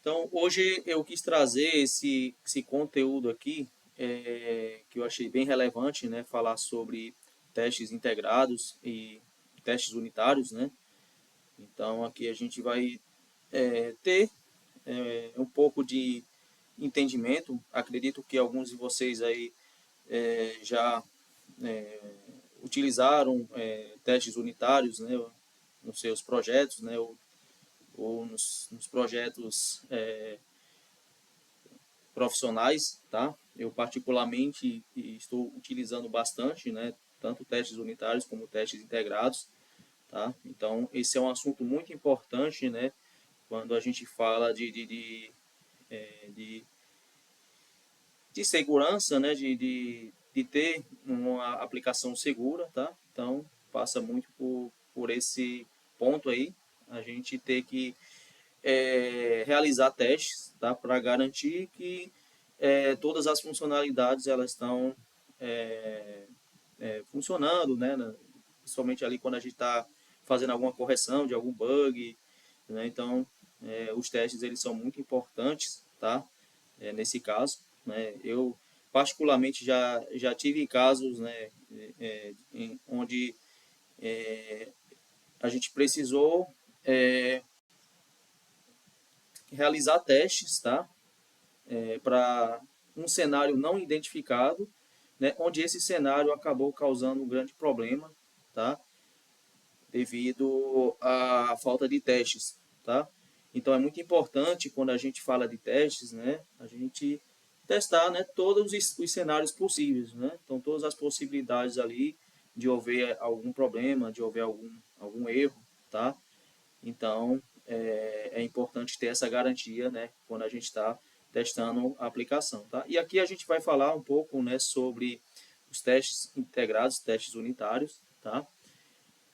Então, hoje eu quis trazer esse conteúdo aqui, que eu achei bem relevante, né? Falar sobre testes integrados e testes unitários, né? Então, aqui a gente vai ter um pouco de entendimento. Acredito que alguns de vocês aí já utilizaram testes unitários, né? Nos seus projetos, né? Ou nos projetos profissionais, tá? Eu particularmente estou utilizando bastante, né? Tanto testes unitários como testes integrados, tá? Então, esse é um assunto muito importante, né? Quando a gente fala de, de segurança, né? De ter uma aplicação segura, tá? Então, passa muito por esse ponto aí, a gente ter que realizar testes, tá? Para garantir que todas as funcionalidades elas estão funcionando, né? Principalmente ali quando a gente está fazendo alguma correção de algum bug, né? Então, os testes eles são muito importantes, tá? Nesse caso, né? Eu particularmente já tive casos, né? Onde a gente precisou realizar testes, tá? Para um cenário não identificado, né? Onde esse cenário acabou causando um grande problema, tá? Devido à falta de testes, tá? Então é muito importante quando a gente fala de testes, né? A gente testar, né? Todos os cenários possíveis, né? Então todas as possibilidades ali de haver algum problema, de haver algum erro, tá? Então é importante ter essa garantia, né? Quando a gente está testando a aplicação, tá? E aqui a gente vai falar um pouco, né? Sobre os testes integrados, testes unitários, tá?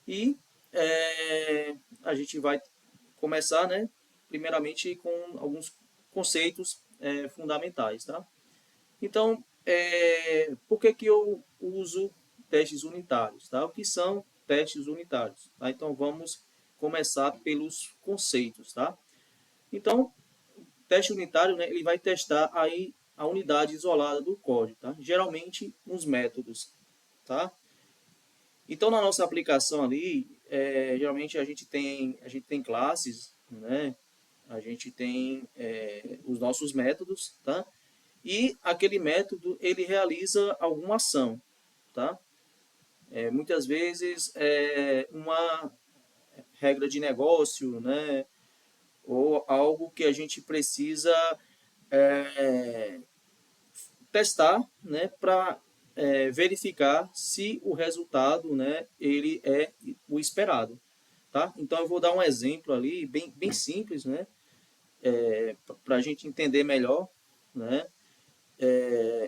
E a gente vai começar, né, primeiramente com alguns conceitos fundamentais, tá? Então, por que eu uso testes unitários, tá? O que são testes unitários? Tá? Então, vamos começar pelos conceitos, tá? Então, teste unitário, né, ele vai testar aí a unidade isolada do código, tá? Geralmente, nos métodos, tá? Então, na nossa aplicação ali, geralmente a gente tem classes, né? A gente tem os nossos métodos, tá? E aquele método, ele realiza alguma ação, tá? Muitas vezes, uma regra de negócio, né? Ou algo que a gente precisa testar, né? Para verificar se o resultado, né? Ele é o esperado. Tá? Então eu vou dar um exemplo ali, bem simples, né? Para a gente entender melhor, né?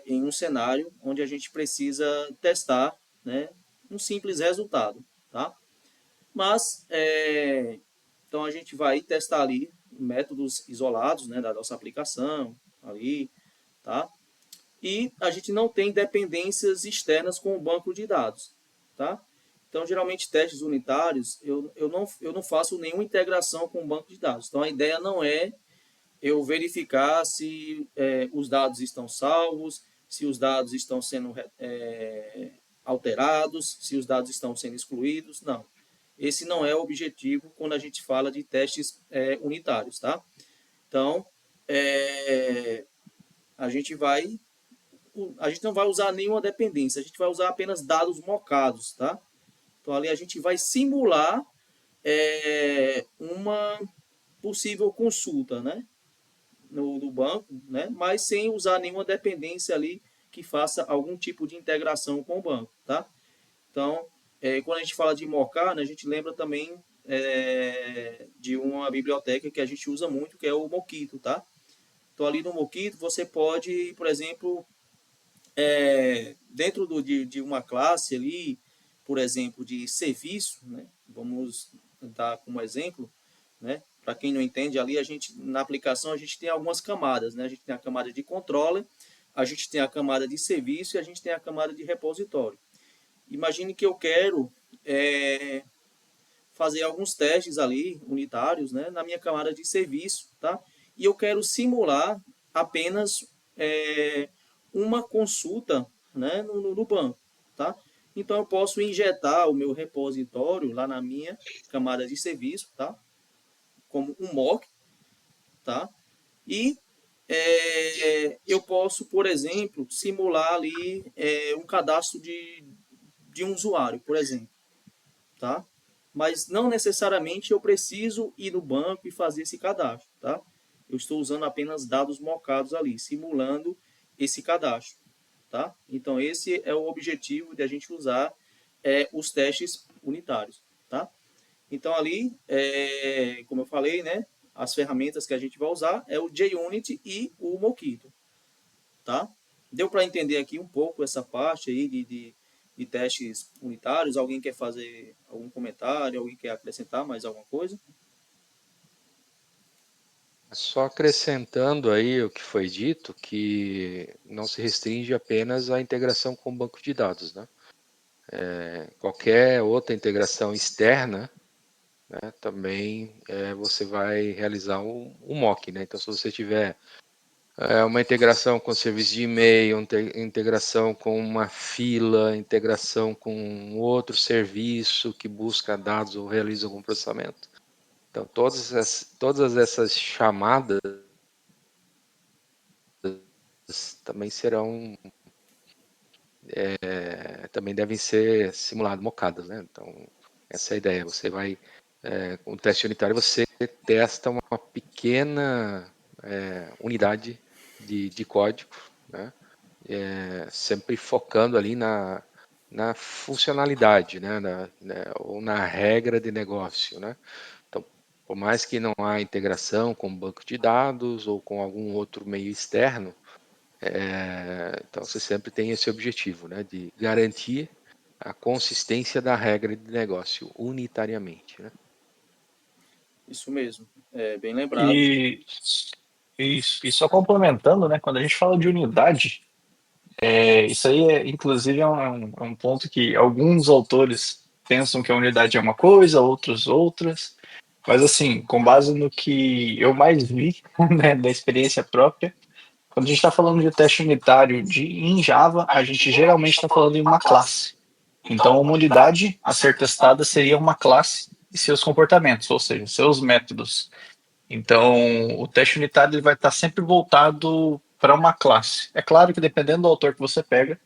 Em um cenário onde a gente precisa testar, né? Um simples resultado. Tá? Mas, então a gente vai testar ali métodos isolados, né? Da nossa aplicação, ali, tá? E a gente não tem dependências externas com o banco de dados. Tá? Então, geralmente, testes unitários, eu não faço nenhuma integração com o banco de dados. Então, a ideia não é eu verificar se os dados estão salvos, se os dados estão sendo alterados, se os dados estão sendo excluídos. Não. Esse não é o objetivo quando a gente fala de testes unitários. Tá? Então, a gente vai a gente não vai usar nenhuma dependência, a gente vai usar apenas dados mocados, tá? Então ali a gente vai simular uma possível consulta, né? No banco, né? Mas sem usar nenhuma dependência ali que faça algum tipo de integração com o banco, tá? Então, quando a gente fala de mocar, né, a gente lembra também de uma biblioteca que a gente usa muito, que é o Mockito, tá? Então ali no Mockito você pode, por exemplo, dentro de uma classe ali, por exemplo, de serviço, né? Vamos dar como exemplo, né? Para quem não entende, ali a gente na aplicação a gente tem algumas camadas, né? A gente tem a camada de controle, a gente tem a camada de serviço e a gente tem a camada de repositório. Imagine que eu quero fazer alguns testes ali unitários, né? Na minha camada de serviço, tá? e eu quero simular apenas uma consulta, né, no banco, tá? Então eu posso injetar o meu repositório lá na minha camada de serviço, tá? Como um mock, tá? E eu posso, por exemplo, simular ali um cadastro de um usuário, por exemplo, tá? Mas não necessariamente eu preciso ir no banco e fazer esse cadastro, tá? Eu estou usando apenas dados mocados ali, simulando esse cadastro, tá? Então esse é o objetivo de a gente usar os testes unitários, tá? Então ali, como eu falei, né? As ferramentas que a gente vai usar é o JUnit e o Mockito, tá? Deu para entender aqui um pouco essa parte aí de testes unitários? Alguém quer fazer algum comentário? Alguém quer acrescentar mais alguma coisa? Só acrescentando aí o que foi dito, que não se restringe apenas à integração com o banco de dados, né? Qualquer outra integração externa, né, também você vai realizar um mock, né? Então, se você tiver uma integração com serviço de e-mail, integração com uma fila, integração com outro serviço que busca dados ou realiza algum processamento. Então, todas essas chamadas também serão, também devem ser simuladas, mocadas, né? Então, essa é a ideia. Você vai, com o teste unitário, você testa uma pequena unidade de código, né? Sempre focando ali na funcionalidade, né? Ou na regra de negócio, né? Então, por mais que não há integração com banco de dados ou com algum outro meio externo, então você sempre tem esse objetivo, né? De garantir a consistência da regra de negócio unitariamente, né? Isso mesmo, bem lembrado. E isso, e só complementando, né? Quando a gente fala de unidade, isso aí inclusive é um ponto que alguns autores pensam que a unidade é uma coisa, outros outras. Mas assim, com base no que eu mais vi, né, da experiência própria, quando a gente está falando de teste unitário em Java, a gente geralmente está falando em uma classe. Então, uma unidade a ser testada seria uma classe e seus comportamentos, ou seja, seus métodos. Então, o teste unitário ele vai estar sempre voltado para uma classe. É claro que dependendo do autor que você pega,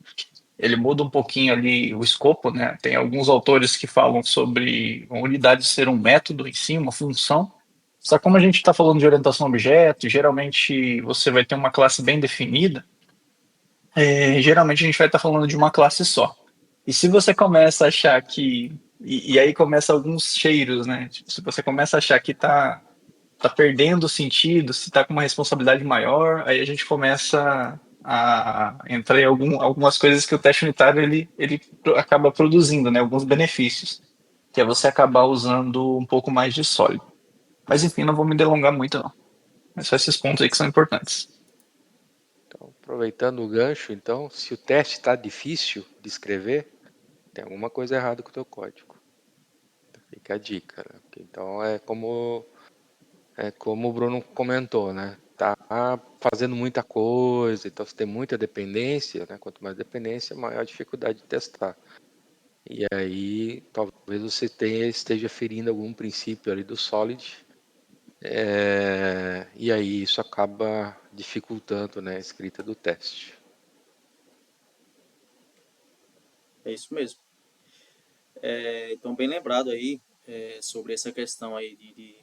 ele muda um pouquinho ali o escopo, né? Tem alguns autores que falam sobre a unidade ser um método em si, uma função. Só que como a gente está falando de orientação a objeto, geralmente você vai ter uma classe bem definida, geralmente a gente vai estar falando de uma classe só. E se você começa a achar que. E aí começa alguns cheiros, né? Tipo, se você começa a achar que tá perdendo o sentido, se tá com uma responsabilidade maior, aí a gente começa a entrar em algumas coisas que o teste unitário ele acaba produzindo, né? Alguns benefícios, que é você acabar usando um pouco mais de sólido. Mas enfim, não vou me delongar muito, não. É só esses pontos aí que são importantes. Então, aproveitando o gancho, então, se o teste está difícil de escrever, tem alguma coisa errada com o teu código. Fica a dica, né? Então é como o Bruno comentou, né? Tá fazendo muita coisa, então você tem muita dependência, né? Quanto mais dependência, maior a dificuldade de testar. E aí talvez você esteja ferindo algum princípio ali do Solid, e aí isso acaba dificultando, né, a escrita do teste. É isso mesmo. Então, bem lembrado aí sobre essa questão aí de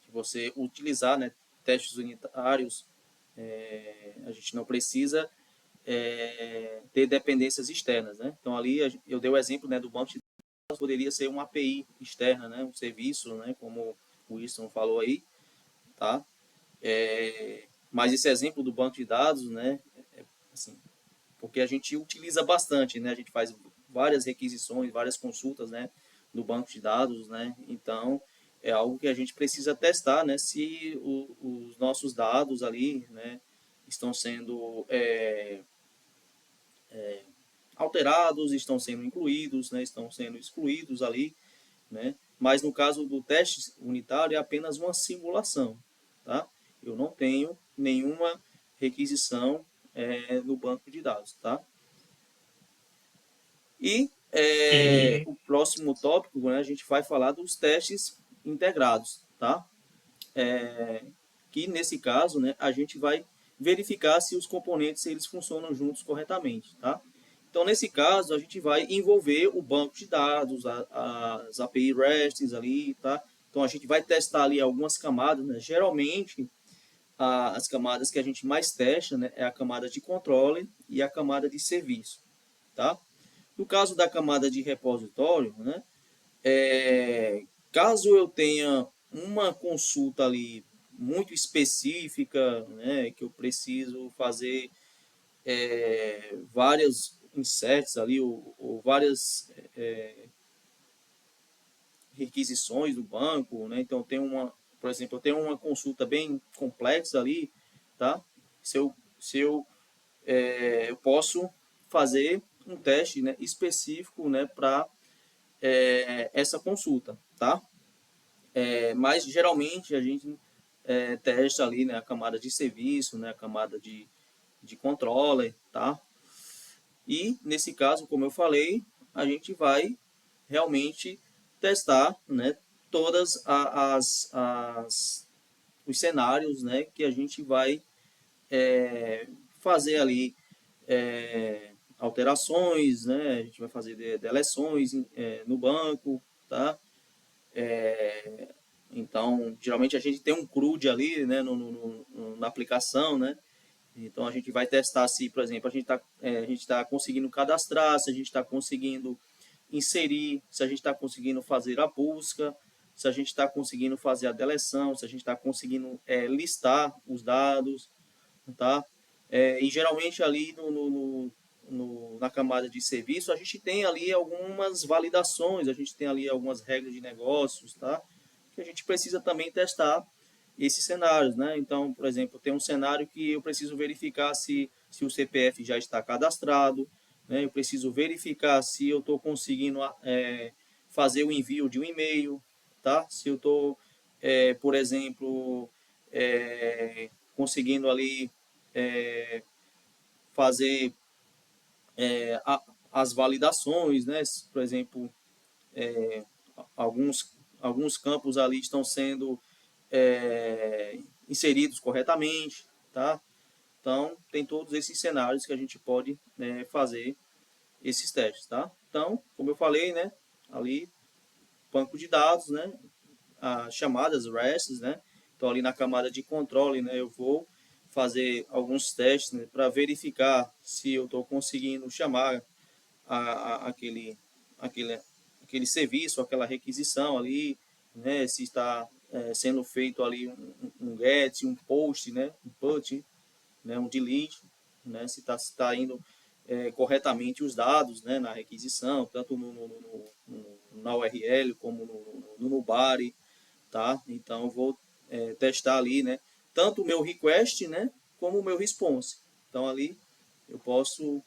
você utilizar, né, testes unitários. A gente não precisa ter dependências externas, né? Então ali eu dei o exemplo, né, do banco de dados, poderia ser uma API externa, né, um serviço, né, como o Wilson falou aí, tá? Mas esse exemplo do banco de dados, né, assim, porque a gente utiliza bastante, né? A gente faz várias requisições, várias consultas, né, no banco de dados, né? Então é algo que a gente precisa testar, né, se os nossos dados ali, né, estão sendo alterados, estão sendo incluídos, né, estão sendo excluídos ali, né? mas no caso do teste unitário é apenas uma simulação, tá? Eu não tenho nenhuma requisição no banco de dados, tá? E E o próximo tópico, né, a gente vai falar dos testes integrados, tá? Que nesse caso, né, a gente vai verificar se os componentes eles funcionam juntos corretamente, tá? Então, nesse caso, a gente vai envolver o banco de dados, as API RESTs ali, tá? Então, a gente vai testar ali algumas camadas, né? Geralmente, as camadas que a gente mais testa, né, é a camada de controle e a camada de serviço, tá? No caso da camada de repositório, né, caso eu tenha uma consulta ali muito específica, né, que eu preciso fazer várias inserts ali ou várias requisições do banco, né? Então tem por exemplo, eu tenho uma consulta bem complexa ali, tá? Eu posso fazer um teste, né, específico, né, para essa consulta, tá? Mas geralmente a gente testa ali, né, a camada de serviço, né, a camada de controller, tá? E nesse caso, como eu falei, a gente vai realmente testar, né, todas os cenários, né, que a gente vai fazer ali alterações, né, a gente vai fazer deleções no banco, tá? Então, geralmente a gente tem um CRUD ali, né, na aplicação, né? Então a gente vai testar se, por exemplo, a gente tá conseguindo cadastrar, se a gente está conseguindo inserir, se a gente está conseguindo fazer a busca, se a gente está conseguindo fazer a deleção, se a gente está conseguindo listar os dados, tá? E geralmente ali na camada de serviço a gente tem ali algumas validações, a gente tem ali algumas regras de negócios, tá? Que a gente precisa também testar esses cenários, né? Então, por exemplo, tem um cenário que eu preciso verificar se o CPF já está cadastrado, né? Eu preciso verificar se eu estou conseguindo fazer o envio de um e-mail, tá? Se eu estou, por exemplo, conseguindo ali fazer as validações, né? Por exemplo, alguns campos ali estão sendo inseridos corretamente, tá? Então, tem todos esses cenários que a gente pode fazer esses testes, tá? Então, como eu falei, né? Ali, banco de dados, né? As chamadas RESTs, né? Então, ali na camada de controle, né? Eu vou fazer alguns testes, né, para verificar se eu estou conseguindo chamar aquele, aquele, aquele serviço, aquela requisição ali, né? Se está sendo feito ali um get, um post, né? Um put, né? Um delete, né? Se está indo corretamente os dados, né? Na requisição, tanto na URL como no body, tá? Então, eu vou testar ali, né? Tanto o meu request, né? Como o meu response. Então, ali eu posso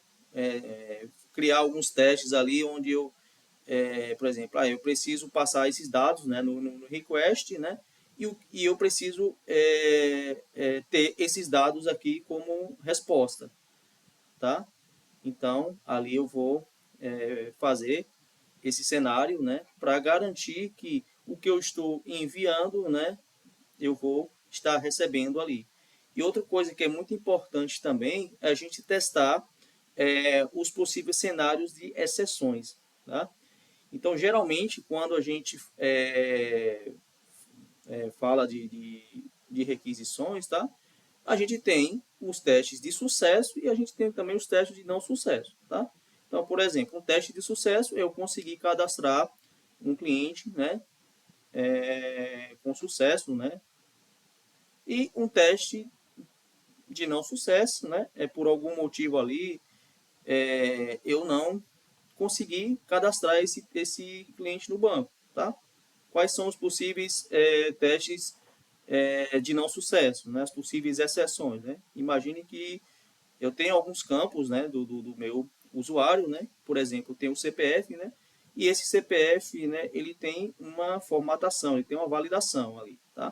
criar alguns testes ali onde eu, por exemplo, eu preciso passar esses dados, né, no request, né? E eu preciso ter esses dados aqui como resposta, tá? Então, ali eu vou fazer esse cenário, né, para garantir que o que eu estou enviando, né, eu vou estar recebendo ali. E outra coisa que é muito importante também é a gente testar os possíveis cenários de exceções. Tá? Então, geralmente, quando a gente fala de requisições, tá? A gente tem os testes de sucesso e a gente tem também os testes de não sucesso. Tá? Então, por exemplo, um teste de sucesso, eu consegui cadastrar um cliente, né, com sucesso, né? E um teste de não sucesso, né? Por algum motivo ali, eu não consegui cadastrar esse cliente no banco, tá? Quais são os possíveis testes de não sucesso, né? As possíveis exceções, né? Imagine que eu tenho alguns campos, né, do meu usuário, né? Por exemplo, tem o CPF, né? e esse CPF, né, ele tem uma formatação, ele tem uma validação ali, tá?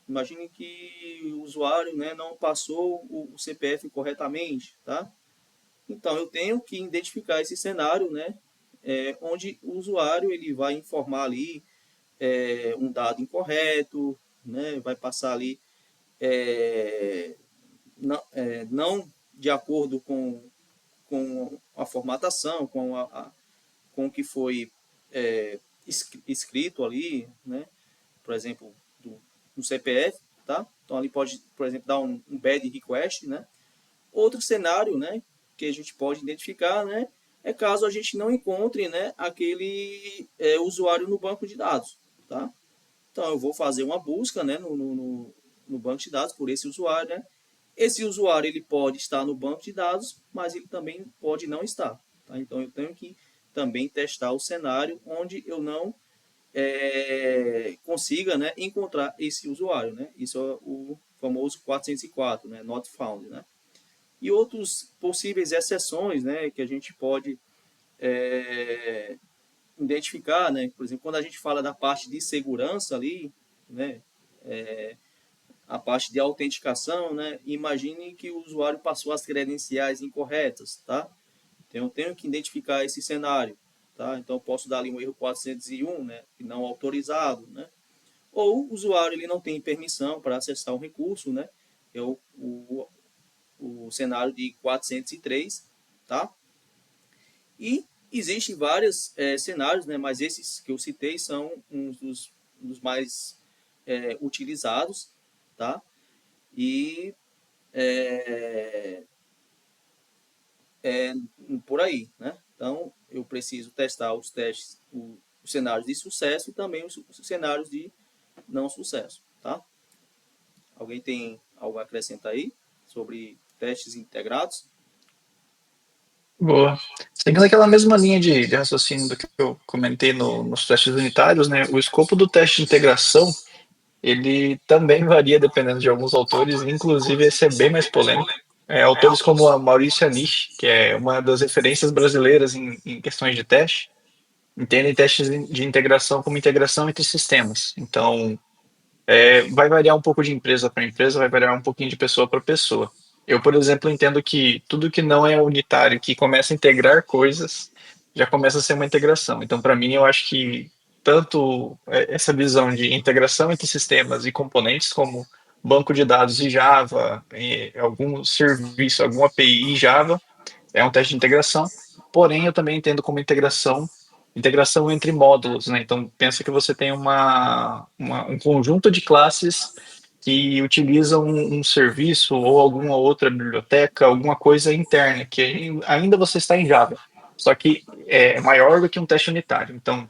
Imagine que o usuário, né, não passou o CPF corretamente, tá? Então, eu tenho que identificar esse cenário, né, onde o usuário ele vai informar ali um dado incorreto, né, vai passar ali não de acordo com a formatação, com o que foi escrito ali, né, por exemplo, no CPF, tá? Então, ali pode, por exemplo, dar um bad request, né? Outro cenário, né, que a gente pode identificar, né, é caso a gente não encontre, né, aquele usuário no banco de dados, tá? Então eu vou fazer uma busca, né, no banco de dados por esse usuário, né? Esse usuário ele pode estar no banco de dados, mas ele também pode não estar, tá? Então eu tenho que também testar o cenário onde eu não consiga, né, encontrar esse usuário, né? Isso é o famoso 404, né, not found, né? E outros possíveis exceções, né, que a gente pode identificar, né, por exemplo, quando a gente fala da parte de segurança ali, né, a parte de autenticação, né, imagine que o usuário passou as credenciais incorretas, tá? Então, eu tenho que identificar esse cenário, tá? Então, eu posso dar ali um erro 401, né, não autorizado, né? Ou o usuário ele não tem permissão para acessar um recurso, né? É o cenário de 403, tá? E existem vários cenários, né? Mas esses que eu citei são dos mais utilizados, tá? E é, é por aí, né? Então, eu preciso testar os testes, os cenários de sucesso e também os cenários de não sucesso, tá? Alguém tem algo a acrescentar aí sobre testes integrados? Boa. Seguindo aquela mesma linha de raciocínio do que eu comentei nos testes unitários, né? O escopo do teste de integração ele também varia dependendo de alguns autores, inclusive esse é bem mais polêmico. Autores como a Maurício Anish, que é uma das referências brasileiras em questões de teste, entendem testes de integração como integração entre sistemas. Então, vai variar um pouco de empresa para empresa, vai variar um pouquinho de pessoa para pessoa. Eu, por exemplo, entendo que tudo que não é unitário, que começa a integrar coisas, já começa a ser uma integração. Então, para mim, eu acho que tanto essa visão de integração entre sistemas e componentes, como banco de dados em Java, algum serviço, alguma API em Java, é um teste de integração, porém eu também entendo como integração entre módulos, né? Então pensa que você tem um conjunto de classes que utilizam um serviço ou alguma outra biblioteca, alguma coisa interna, que ainda você está em Java, só que é maior do que um teste unitário. Então,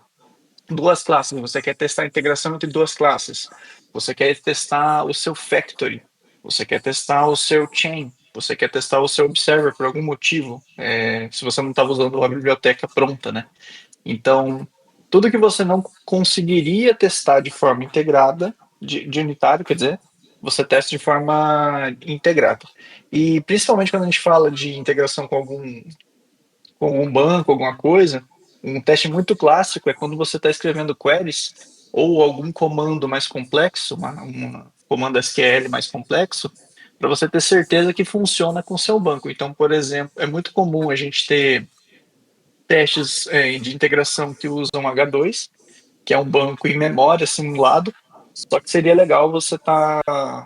duas classes, você quer testar a integração entre duas classes, você quer testar o seu factory, você quer testar o seu chain, você quer testar o seu observer por algum motivo, se você não estava usando a biblioteca pronta, né? Então, tudo que você não conseguiria testar de forma integrada, de unitário, quer dizer, você testa de forma integrada. E principalmente quando a gente fala de integração com um banco, alguma coisa, um teste muito clássico é quando você está escrevendo queries ou algum comando mais complexo, um comando SQL mais complexo, para você ter certeza que funciona com o seu banco. Então, por exemplo, é muito comum a gente ter testes de integração que usam H2, que é um banco em memória simulado, só que seria legal você estar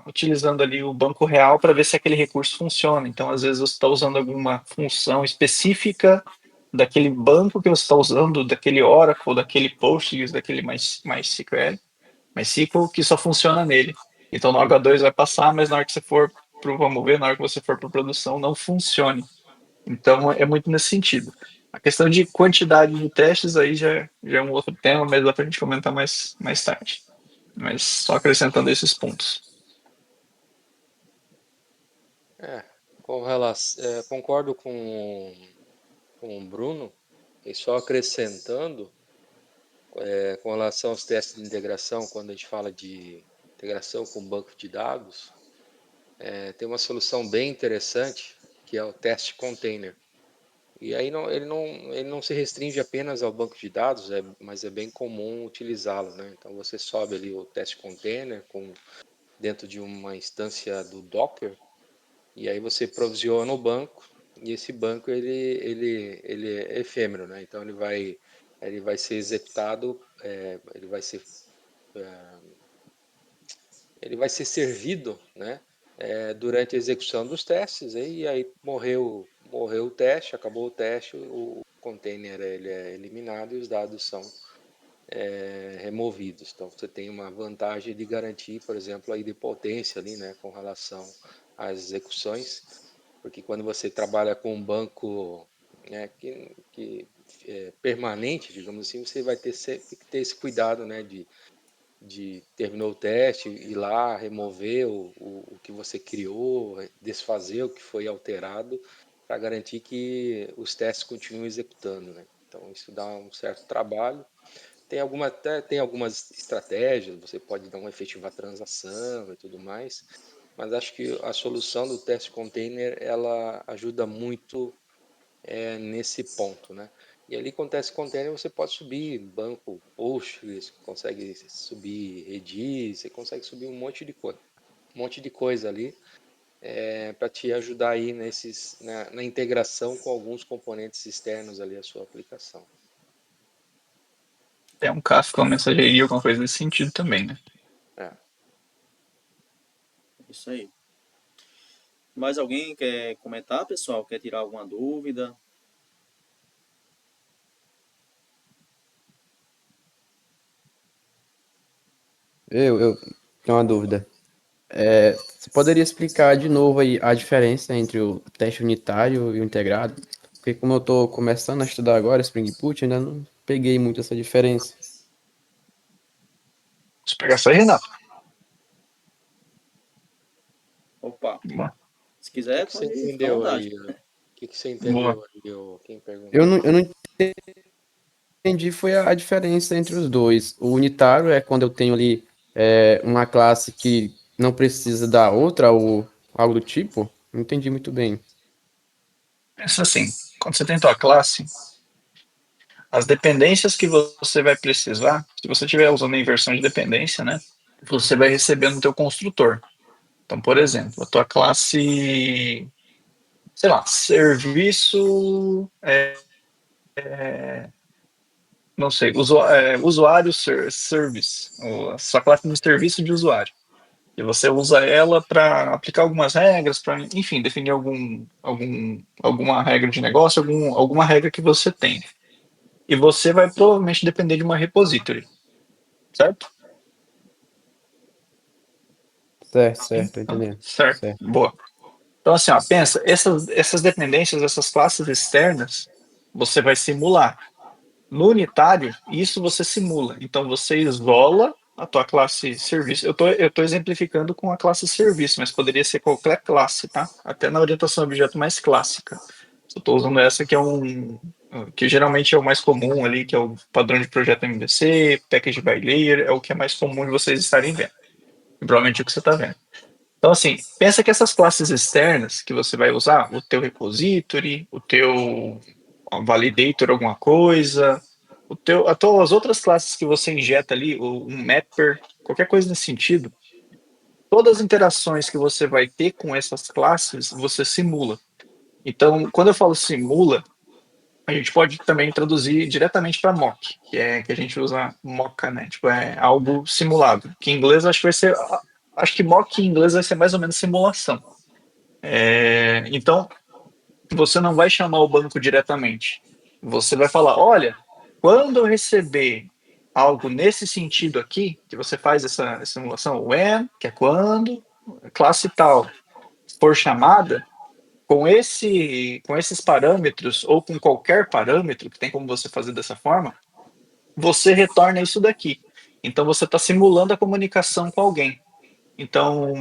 utilizando ali o banco real para ver se aquele recurso funciona. Então, às vezes, você está usando alguma função específica daquele banco que você está usando, daquele Oracle, daquele Postgres, daquele MySQL, MySQL, que só funciona nele. Então, no H2 vai passar, mas na hora que você for vamos ver, na hora que você for para produção, não funcione. Então, é muito nesse sentido. A questão de quantidade de testes aí já é um outro tema, mas dá para a gente comentar mais tarde. Mas só acrescentando esses pontos. É, concordo com o Bruno, e só acrescentando, com relação aos testes de integração, quando a gente fala de integração com banco de dados, tem uma solução bem interessante, que é o teste container. E aí ele não se restringe apenas ao banco de dados, mas é bem comum utilizá-lo, né? Então você sobe ali o teste container dentro de uma instância do Docker, e aí você provisiona o banco, e esse banco ele é efêmero, né? Então ele vai ser executado, ele vai ser servido, né? Durante a execução dos testes, e aí morreu o teste, acabou o teste, o container ele é eliminado e os dados são removidos. Então você tem uma vantagem de garantir, por exemplo, a idempotência ali, né, com relação às execuções, porque quando você trabalha com um banco, né, que é permanente, digamos assim, você vai ter sempre que ter esse cuidado, né, de terminou o teste, ir lá, remover o que você criou, desfazer o que foi alterado, para garantir que os testes continuem executando, né? Então isso dá um certo trabalho. Até tem algumas estratégias, você pode não efetivar transação e tudo mais, mas acho que a solução do teste container ela ajuda muito nesse ponto, né? E ali com o teste container você pode subir banco Postgres, consegue subir Redis, você consegue subir um monte de coisa ali para te ajudar aí na integração com alguns componentes externos ali à sua aplicação. É um Kafka, uma mensageria, alguma coisa nesse sentido também, né? É. Isso aí. Mais alguém quer comentar, pessoal? Quer tirar alguma dúvida? Eu tenho uma dúvida. Você poderia explicar de novo aí a diferença entre o teste unitário e o integrado? Porque como eu estou começando a estudar agora Spring Boot, ainda não peguei muito essa diferença. Vamos pegar essa aí, Renato. Opa, Boa. se O que quiser, que você pode ficar à entendeu vontade. aí? O que que você Boa. entendeu aí, quem Eu perguntou? não, eu não entendi foi a diferença entre os dois. O unitário é quando eu tenho ali uma classe que não precisa da outra ou algo do tipo. Não entendi muito bem. Pensa assim, quando você tem tua classe, as dependências que você vai precisar, se você estiver usando a inversão de dependência, né, você vai receber no teu construtor. Então, por exemplo, a tua classe, sei lá, serviço, não sei, usuário service, a sua classe de serviço de usuário. E você usa ela para aplicar algumas regras, para, enfim, definir alguma regra de negócio, alguma regra que você tem. E você vai provavelmente depender de uma repository, certo? Certo, tô Então, entendendo. certo, Certo. boa. Então, assim, ó, pensa, essas dependências, essas classes externas, você vai simular. No unitário, isso você simula. Então, você isola a tua classe serviço. Eu tô exemplificando com a classe serviço, mas poderia ser qualquer classe, tá? Até na orientação a objeto mais clássica. Eu estou usando essa que geralmente é o mais comum ali, que é o padrão de projeto MVC, package by layer, é o que é mais comum de vocês estarem vendo. E provavelmente é o que você está vendo. Então, assim, pensa que essas classes externas que você vai usar, o teu repository, o teu validator, alguma coisa, as outras classes que você injeta ali, um mapper, qualquer coisa nesse sentido, todas as interações que você vai ter com essas classes, você simula. Então, quando eu falo simula, a gente pode também traduzir diretamente para mock, que a gente usa mock, né? Tipo, é algo simulado. Que em inglês acho que vai ser. Acho que mock em inglês vai ser mais ou menos simulação. Então, você não vai chamar o banco diretamente. Você vai falar: olha, quando eu receber algo nesse sentido aqui, que você faz essa simulação, when, que é quando, classe tal, for chamada, com esses parâmetros, ou com qualquer parâmetro, que tem como você fazer dessa forma, você retorna isso daqui. Então você está simulando a comunicação com alguém. Então,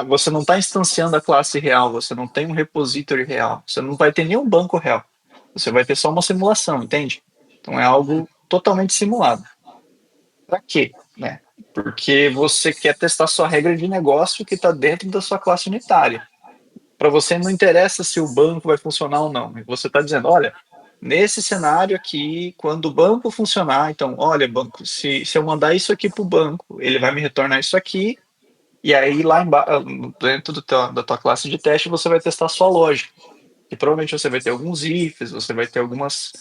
você não está instanciando a classe real, você não tem um repository real, você não vai ter nenhum banco real. Você vai ter só uma simulação, entende? Então é algo totalmente simulado. Para quê? Né? Porque você quer testar sua regra de negócio que está dentro da sua classe unitária. para você não interessa se o banco vai funcionar ou não. Você está dizendo, olha, nesse cenário aqui, quando o banco funcionar, então, olha, banco, se eu mandar isso aqui para o banco, ele vai me retornar isso aqui, e aí lá embaixo, dentro da tua classe de teste, você vai testar a sua lógica. E provavelmente você vai ter alguns ifs, você vai ter algumas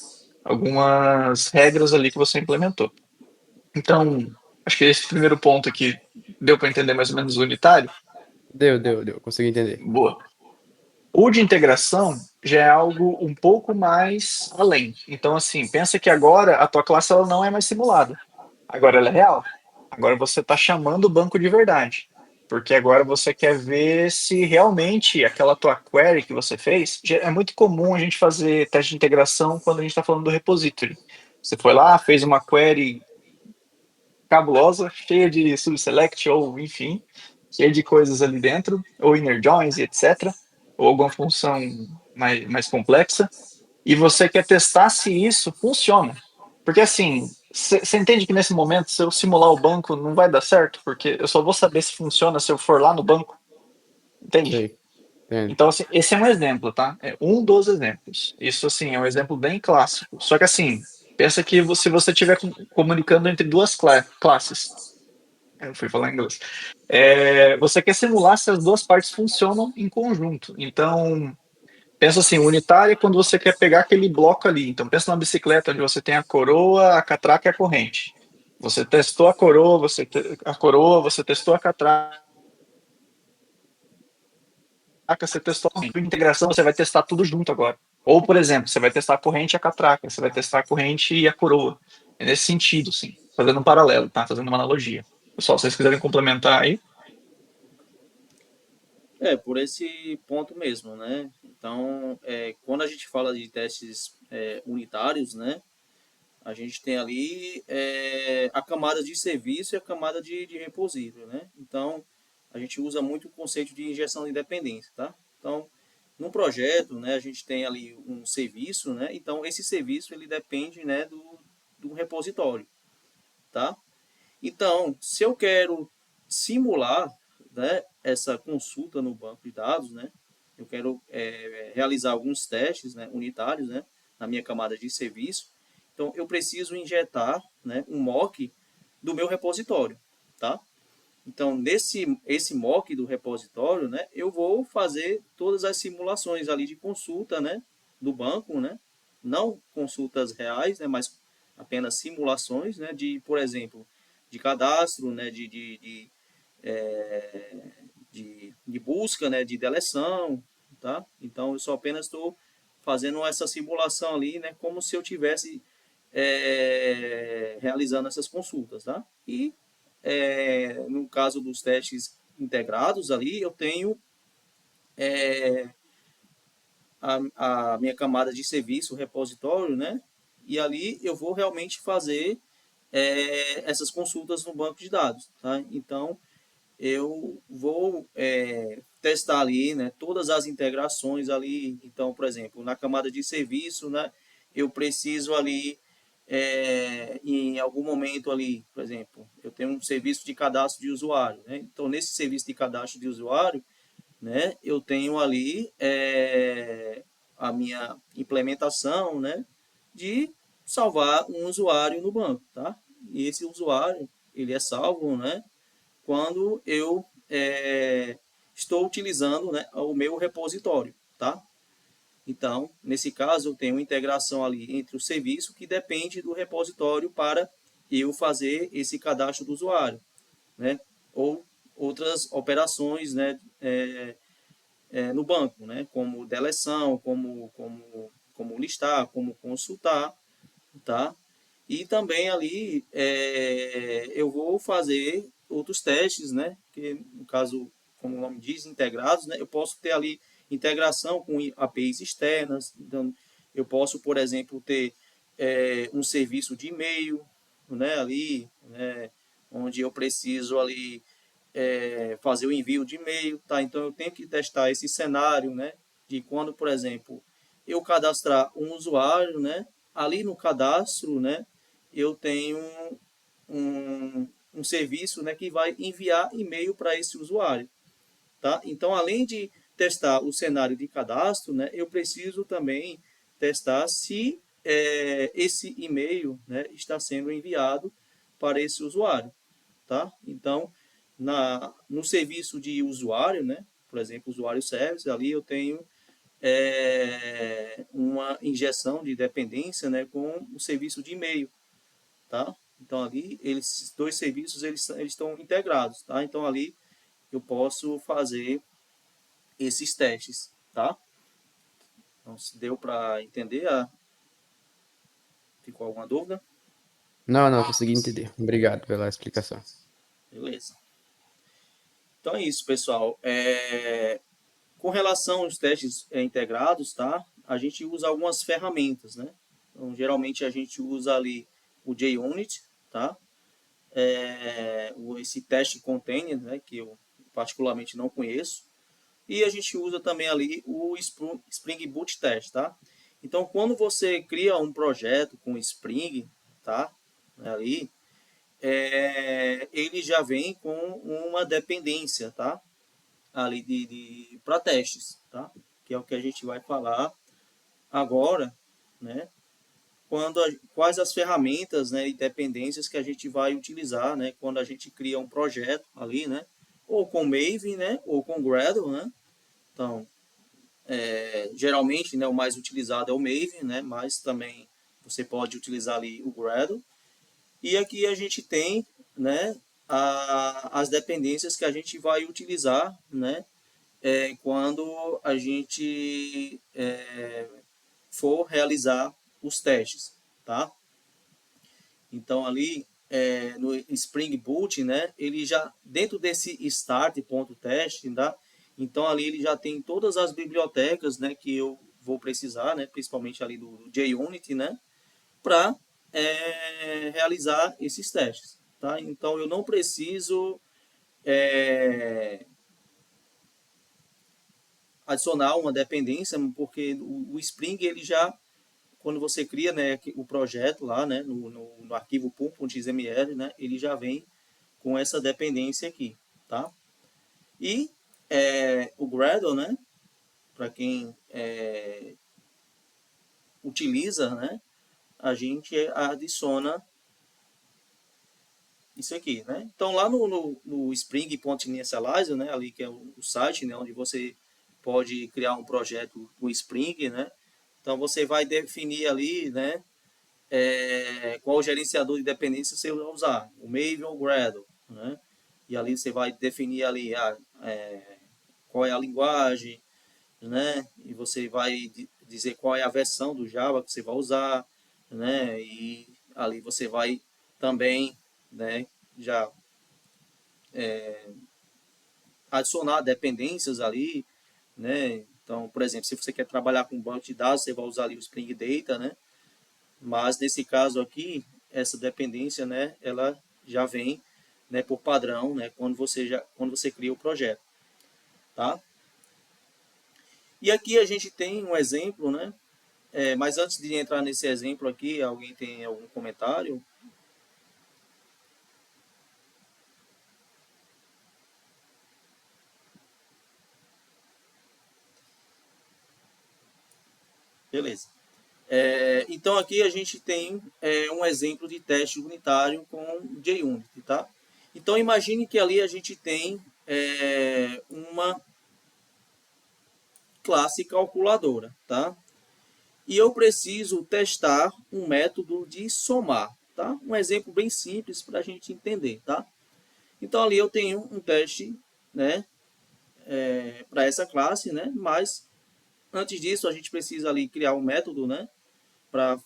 regras ali que você implementou. Então, acho que esse primeiro ponto aqui deu para entender mais ou menos o unitário. Deu. Consegui entender. Boa. O de integração já é algo um pouco mais além. Então, assim, pensa que agora a tua classe ela não é mais simulada. Agora ela é real. Agora você está chamando o banco de verdade. Porque agora você quer ver se realmente aquela tua query que você fez. É muito comum a gente fazer teste de integração quando a gente está falando do repository. Você foi lá, fez uma query cabulosa, cheia de subselect ou enfim, cheia de coisas ali dentro, ou inner joins e etc, ou alguma função mais complexa, e você quer testar se isso funciona. Porque assim, você entende que nesse momento, se eu simular o banco, não vai dar certo, porque eu só vou saber se funciona se eu for lá no banco, entende? Sei. Entendo. Então, assim, esse é um exemplo, tá? É um dos exemplos. Isso, assim, é um exemplo bem clássico. Só que, assim, pensa que se você estiver comunicando entre duas classes, eu fui falar em inglês. Você quer simular se as duas partes funcionam em conjunto. Então, pensa assim, unitário é quando você quer pegar aquele bloco ali. Então, pensa numa bicicleta onde você tem a coroa, a catraca e a corrente. Você testou a coroa, você testou a catraca, você testou a corrente. Com integração, você vai testar tudo junto agora. Ou, por exemplo, você vai testar a corrente e a catraca, você vai testar a corrente e a coroa. É nesse sentido, sim. Fazendo um paralelo, tá? Fazendo uma analogia. Pessoal, se vocês quiserem complementar aí. Por esse ponto mesmo, né? Então, quando a gente fala de testes unitários, né? A gente tem ali a camada de serviço e a camada de repositório, né? Então, a gente usa muito o conceito de injeção de dependência, tá? Então, num projeto, né, a gente tem ali um serviço, né? Então, esse serviço, ele depende, né, do repositório, tá? Então, se eu quero simular, né, essa consulta no banco de dados, né? Eu quero realizar alguns testes, né, unitários, né, na minha camada de serviço. Então, eu preciso injetar, né, um mock do meu repositório, tá? Então, esse mock do repositório, né, eu vou fazer todas as simulações ali de consulta, né, do banco, né? Não consultas reais, né, mas apenas simulações, né, de, por exemplo, de cadastro, né, de busca, né, de deleção, tá? Então, eu só apenas estou fazendo essa simulação ali, né, como se eu tivesse realizando essas consultas, tá? E no caso dos testes integrados ali, eu tenho a minha camada de serviço, repositório, né? E ali eu vou realmente fazer essas consultas no banco de dados, tá? Então, eu vou testar ali, né, todas as integrações ali. Então, por exemplo, na camada de serviço, né, eu preciso ali, em algum momento ali, por exemplo, eu tenho um serviço de cadastro de usuário, né? Então, nesse serviço de cadastro de usuário, né, eu tenho ali a minha implementação, né, de salvar um usuário no banco, tá? E esse usuário, ele é salvo, né, quando eu estou utilizando, né, o meu repositório, tá? Então, nesse caso, eu tenho uma integração ali entre o serviço que depende do repositório para eu fazer esse cadastro do usuário, né? Ou outras operações, né, no banco, né? Como deleção, como listar, como consultar, tá? E também ali eu vou fazer outros testes, né? Que no caso, como o nome diz, integrados, né? Eu posso ter ali integração com APIs externas. Então, eu posso, por exemplo, ter um serviço de e-mail, né? Ali, né? Onde eu preciso ali fazer o envio de e-mail, tá? Então, eu tenho que testar esse cenário, né? De quando, por exemplo, eu cadastrar um usuário, né? Ali no cadastro, né? Eu tenho um serviço, né, que vai enviar e-mail para esse usuário, tá? Então, além de testar o cenário de cadastro, né, eu preciso também testar se esse e-mail, né, está sendo enviado para esse usuário, tá? Então, no serviço de usuário, né, por exemplo, usuário service, ali eu tenho uma injeção de dependência, né, com o serviço de e-mail, tá? Então ali esses dois serviços eles estão integrados, tá? Então ali eu posso fazer esses testes, tá? Então se deu para entender, ficou alguma dúvida? Não, consegui entender. Obrigado pela explicação. Beleza. Então é isso, pessoal. Com relação aos testes integrados, tá? A gente usa algumas ferramentas, né? Então, geralmente a gente usa ali o JUnit, tá? Esse teste container, né? Que eu particularmente não conheço. E a gente usa também ali o Spring Boot Test, tá? Então, quando você cria um projeto com Spring, tá? Ali, ele já vem com uma dependência, tá? Ali para testes, tá? Que é o que a gente vai falar agora, né? Quais as ferramentas, né, e dependências que a gente vai utilizar, né, quando a gente cria um projeto ali, né? Ou com Maven, né? Ou com Gradle, né? Então, geralmente, né, o mais utilizado é o Maven, né? Mas também você pode utilizar ali o Gradle. E aqui a gente tem, né, as dependências que a gente vai utilizar, né, quando a gente for realizar os testes, tá? Então ali no Spring Boot, né, ele já dentro desse start.test, tá? Então ali ele já tem todas as bibliotecas, né, que eu vou precisar, né, principalmente ali do JUnit, né, para realizar esses testes, tá? Então eu não preciso adicionar uma dependência, porque o Spring ele já quando você cria, né, o projeto lá, né, no arquivo pum.xml, né, ele já vem com essa dependência aqui, tá? E o Gradle, né, para quem utiliza, né, a gente adiciona isso aqui, né? Então lá no Spring.initializer, né, ali que é o site, né, onde você pode criar um projeto com Spring, né? Então você vai definir ali, né, qual gerenciador de dependência você vai usar, o Maven ou o Gradle, né? E ali você vai definir ali qual é a linguagem, né? E você vai dizer qual é a versão do Java que você vai usar, né? E ali você vai também, né, já adicionar dependências ali, né? Então, por exemplo, se você quer trabalhar com banco de dados, você vai usar ali o Spring Data, né? Mas nesse caso aqui, essa dependência, né, ela já vem, né, por padrão, né, quando você cria o projeto, tá? E aqui a gente tem um exemplo, né? Mas antes de entrar nesse exemplo aqui, alguém tem algum comentário? Beleza. Então aqui a gente tem um exemplo de teste unitário com JUnit, tá? Então imagine que ali a gente tem uma classe calculadora, tá? E eu preciso testar um método de somar, tá? Um exemplo bem simples para a gente entender, tá? Então ali eu tenho um teste, né, para essa classe, né? Mas antes disso a gente precisa ali criar um método, né, para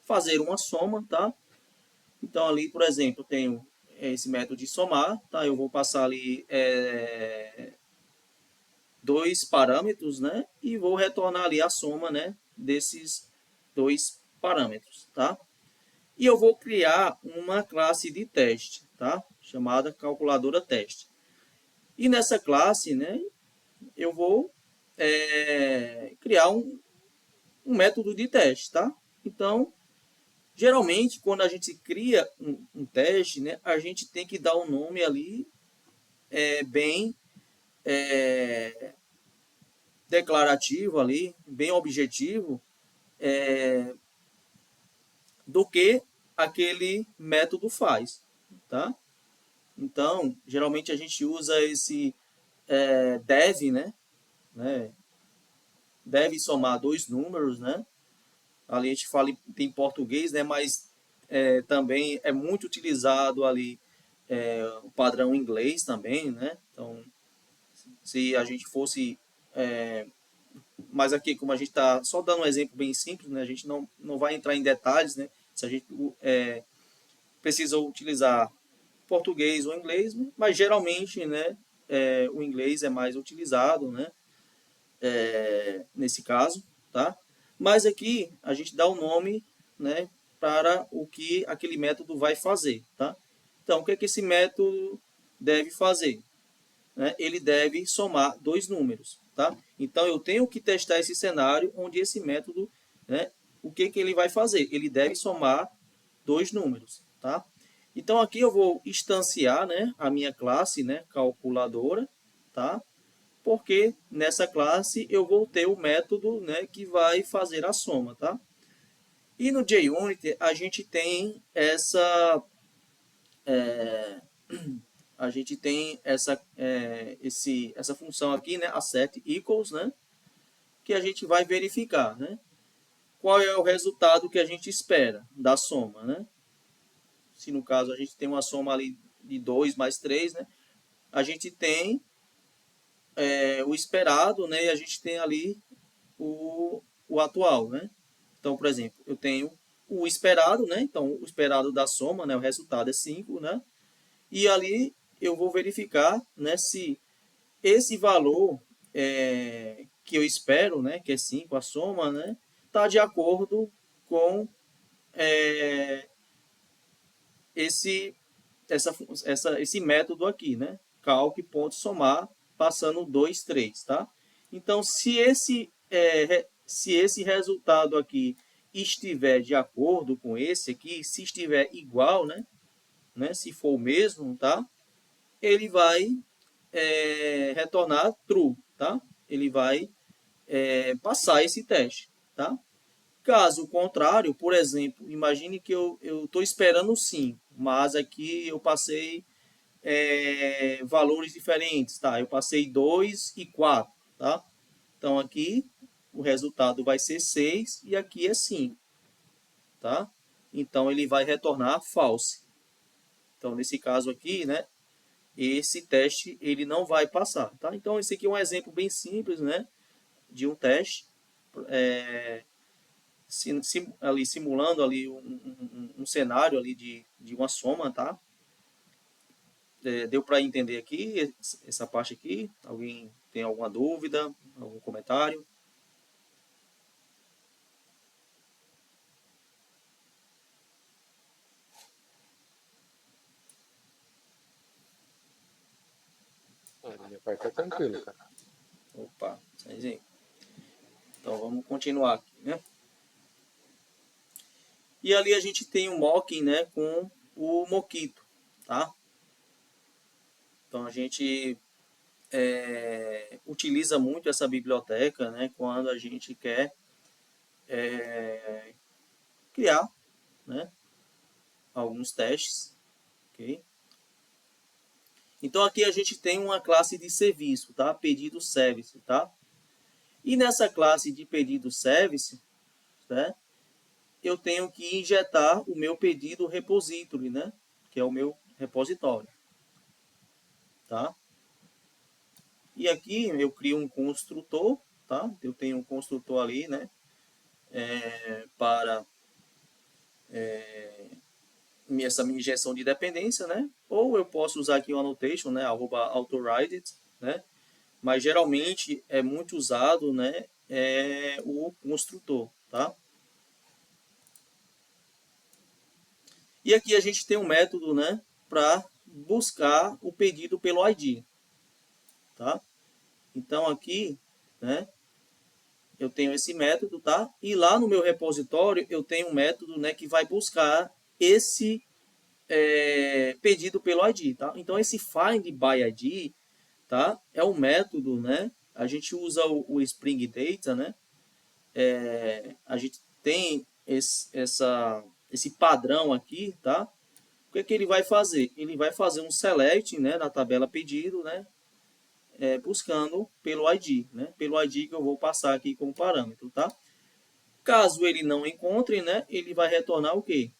fazer uma soma, tá? Então ali, por exemplo, eu tenho esse método de somar, tá? Eu vou passar ali dois parâmetros, né? E vou retornar ali a soma, né, desses dois parâmetros, tá? E eu vou criar uma classe de teste, tá? Chamada calculadora teste. E nessa classe, né, eu vou criar um método de teste, tá? Então, geralmente, quando a gente cria um teste, né, a gente tem que dar um nome ali bem declarativo ali, bem objetivo, do que aquele método faz, tá? Então, geralmente a gente usa esse deve, né? Deve somar dois números, né? Ali a gente fala em português, né? Mas também é muito utilizado ali o padrão inglês também, né? Então, se a gente fosse... mas aqui, como a gente está só dando um exemplo bem simples, né? A gente não vai entrar em detalhes, né? Se a gente precisa utilizar português ou inglês, mas geralmente, né? O inglês é mais utilizado, né? Nesse caso, tá? Mas aqui a gente dá o nome, né, para o que aquele método vai fazer, tá? Então, o que é que esse método deve fazer? Né? Ele deve somar dois números, tá? Então, eu tenho que testar esse cenário onde esse método, né, o que que ele vai fazer? Ele deve somar dois números, tá? Então, aqui eu vou instanciar, né, a minha classe, né, calculadora, tá? Porque nessa classe eu vou ter o método, né, que vai fazer a soma, tá? E no JUnit a gente tem essa essa função aqui, né, a set equals, né, que a gente vai verificar, né, qual é o resultado que a gente espera da soma, né? Se no caso a gente tem uma soma ali de 2 mais 3, né, a gente tem o esperado, né, e a gente tem ali o atual, né? Então, por exemplo, eu tenho o esperado, né? Então, o esperado da soma, né? O resultado é 5, né? E ali eu vou verificar, né? Se esse valor que eu espero, né? Que é 5, a soma, né? Está de acordo com esse, esse método aqui, né? Calc.somar, passando 2, 3, tá? Então, se esse resultado aqui estiver de acordo com esse aqui, se estiver igual, né? Se for o mesmo, tá? Ele vai retornar true, tá? Ele vai passar esse teste, tá? Caso contrário, por exemplo, imagine que eu estou esperando 5, mas aqui eu passei valores diferentes, tá? Eu passei 2 e 4, tá? Então, aqui o resultado vai ser 6 e aqui é 5, tá? Então, ele vai retornar false. Então, nesse caso aqui, né? Esse teste, ele não vai passar, tá? Então, esse aqui é um exemplo bem simples, né? De um teste. Ali simulando ali um cenário ali de uma soma, tá? Deu para entender aqui essa parte aqui? Alguém tem alguma dúvida, algum comentário? Da minha parte tá tranquilo, cara. Opa, então vamos continuar aqui, né? E ali a gente tem o mocking, né, com o Mockito, tá? Então a gente utiliza muito essa biblioteca, né, quando a gente quer criar, né, alguns testes, ok? Então aqui a gente tem uma classe de serviço, tá? Pedido service, tá? E nessa classe de pedido service, né, eu tenho que injetar o meu pedido repository, né, que é o meu repositório, tá? E aqui eu crio um construtor, tá? Eu tenho um construtor ali, né, para essa minha injeção de dependência, né? Ou eu posso usar aqui o annotation, né, @autorided, né? Mas geralmente é muito usado, né, o construtor, tá? E aqui a gente tem um método, né, para buscar o pedido pelo ID, tá? Então aqui, né, eu tenho esse método, tá? E lá no meu repositório eu tenho um método, né, que vai buscar esse pedido pelo ID, tá? Então esse find by ID, tá? É um método, né, a gente usa o Spring Data, né? A gente tem esse padrão aqui, tá? O que é que ele vai fazer? Ele vai fazer um select, né, na tabela pedido, né, buscando pelo ID, né, pelo ID que eu vou passar aqui como parâmetro, tá? Caso ele não encontre, né, ele vai retornar o quê?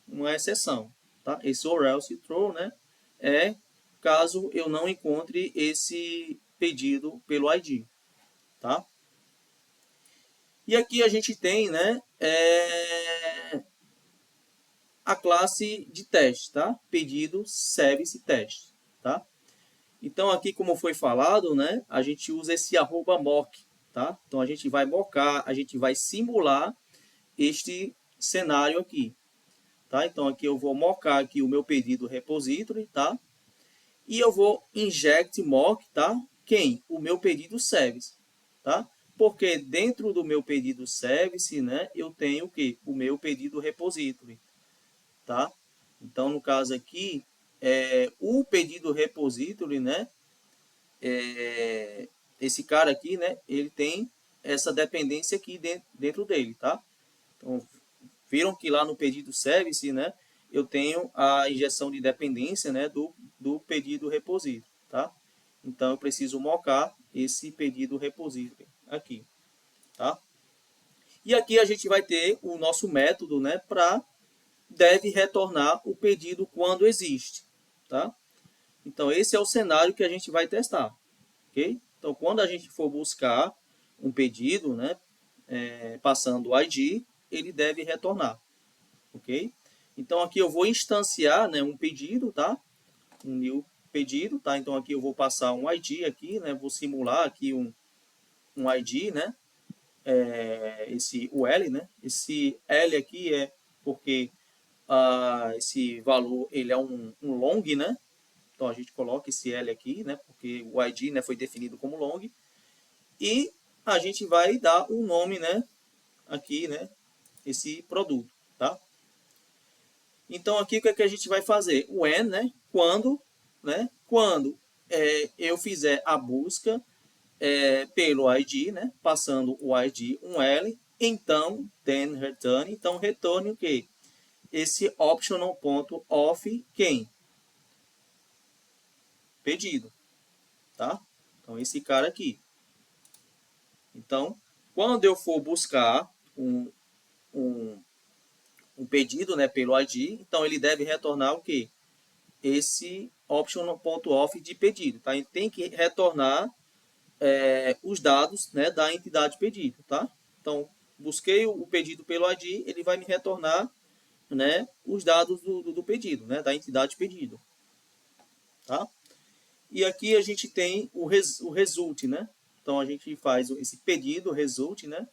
Uma exceção, tá? Esse or else throw, né, é caso eu não encontre esse pedido pelo ID, tá? E aqui a gente tem, né, a classe de teste, tá? Pedido service teste, tá? Então aqui, como foi falado, né, a gente usa esse @mock, tá? Então a gente vai mocar, a gente vai simular este cenário aqui, tá? Então aqui eu vou mocar aqui o meu pedido repository, tá? E eu vou inject mock, tá? Quem? O meu pedido service, tá? Porque dentro do meu pedido service, né, eu tenho o quê? O meu pedido repository, tá? Então, no caso aqui, o pedido repository, né, esse cara aqui, né, ele tem essa dependência aqui dentro dele, tá? Então, viram que lá no pedido service, né, eu tenho a injeção de dependência, né, do pedido repository, tá? Então, eu preciso mocar esse pedido repository aqui, tá? E aqui a gente vai ter o nosso método, né, para deve retornar o pedido quando existe, tá? Então, esse é o cenário que a gente vai testar, ok? Então, quando a gente for buscar um pedido, né, passando o ID, ele deve retornar, ok? Então, aqui eu vou instanciar, né, um pedido, tá? Um new pedido, tá? Então, aqui eu vou passar um ID aqui, né? Vou simular aqui um ID, né? Esse UL, né? Esse L aqui é porque esse valor ele é um long, né? Então a gente coloca esse L aqui, né? Porque o ID, né, foi definido como long. E a gente vai dar um nome, né? Aqui, né? Esse produto, tá? Então aqui o que, é que a gente vai fazer? O when, né? Quando, né? Quando eu fizer a busca pelo ID, né? Passando o ID um L, então then return, então retorne o quê? Esse optional.off quem? Pedido, tá? Então, esse cara aqui. Então, quando eu for buscar um, um pedido, né, pelo ID, então ele deve retornar o quê? Esse optional.off de pedido, tá? Ele tem que retornar os dados, né, da entidade pedido, tá? Então, busquei o pedido pelo ID, ele vai me retornar, né, os dados do pedido, né, da entidade pedido, tá? E aqui a gente tem o result, né? Então a gente faz esse pedido, result, né?